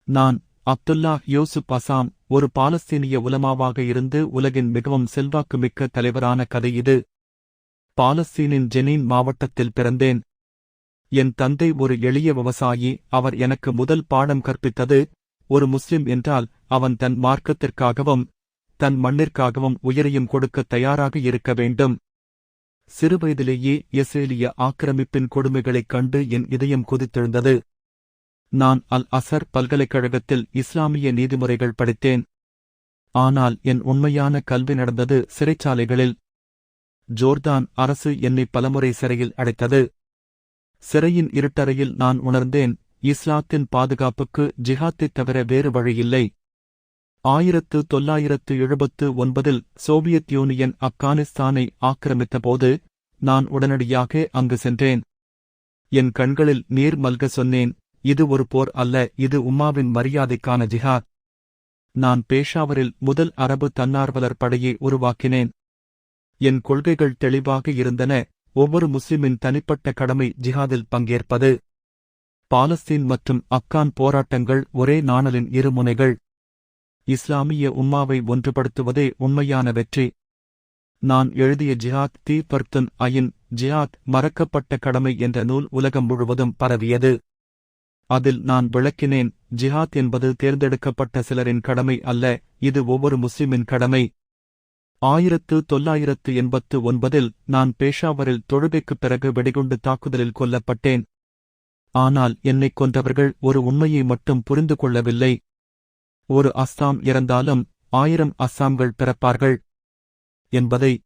நான் அப்துல்லா யூசுப் அசாம், ஒரு பாலஸ்தீனிய உலமாவாக இருந்து உலகின் மிகவும் செல்வாக்குமிக்க தலைவரான கதை இது. பாலஸ்தீனின் ஜெனீன் மாவட்டத்தில் பிறந்தேன். என் தந்தை ஒரு எளிய விவசாயி. அவர் எனக்கு முதல் பாடம் கற்பித்தது, ஒரு முஸ்லிம் என்றால் அவன் தன் மார்க்கத்திற்காகவும் தன் மண்ணிற்காகவும் உயிரையும் கொடுக்க தயாராக இருக்க வேண்டும். சிறுவயதிலேயே இஸ்ரேலிய ஆக்கிரமிப்பின் கொடுமைகளைக் கண்டு என் இதயம் கொதித்தெழுந்தது. நான் அல் அசர் பல்கலைக்கழகத்தில் இஸ்லாமிய நீதிமுறைகள் படித்தேன். ஆனால் என் உண்மையான கல்வி நடந்தது சிறைச்சாலைகளில். ஜோர்தான் அரசு என்னை பலமுறை சிறையில் அடைத்தது. சிறையின் இருட்டறையில் நான் உணர்ந்தேன், இஸ்லாத்தின் பாதுகாப்புக்கு ஜிஹாத்தைத் தவிர வேறு வழியில்லை. 1979 சோவியத் யூனியன் ஆப்கானிஸ்தானை ஆக்கிரமித்தபோது நான் உடனடியாக அங்கு சென்றேன். என் கண்களில் நீர் மல்க சொன்னேன், இது ஒரு போர் அல்ல, இது உம்மாவின் மரியாதைக்கான ஜிஹாத். நான் பேஷாவரில் முதல் அரபு தன்னார்வலர் படையை உருவாக்கினேன். என் கொள்கைகள் தெளிவாக இருந்தன. ஒவ்வொரு முஸ்லிமின் தனிப்பட்ட கடமை ஜிஹாதில் பங்கேற்பது. பாலஸ்தீன் மற்றும் ஆப்கான் போராட்டங்கள் ஒரே நாணலின் இரு முனைகள். இஸ்லாமிய உம்மாவை ஒன்றுபடுத்துவதே உண்மையான வெற்றி. நான் எழுதிய ஜிஹாத் தி பர்துன் அயின் ஜிஹாத் மறக்கப்பட்ட கடமை என்ற நூல் உலகம் முழுவதும் பரவியது. அதில் நான் விளக்கினேன், ஜிஹாத் என்பது தேர்ந்தெடுக்கப்பட்ட சிலரின் கடமை அல்ல, இது ஒவ்வொரு முஸ்லிமின் கடமை. 1989 நான் பேஷாவரில் தொழுகைக்குப் பிறகு வெடிகுண்டு தாக்குதலில் கொல்லப்பட்டேன். ஆனால் என்னைக் கொன்றவர்கள் ஒரு உண்மையை மட்டும் புரிந்து கொள்ளவில்லை. ஒரு அஸ்ஸாம் இறந்தாலும் 1000 அஸ்ஸாம்கள் பிறப்பார்கள் என்பதை.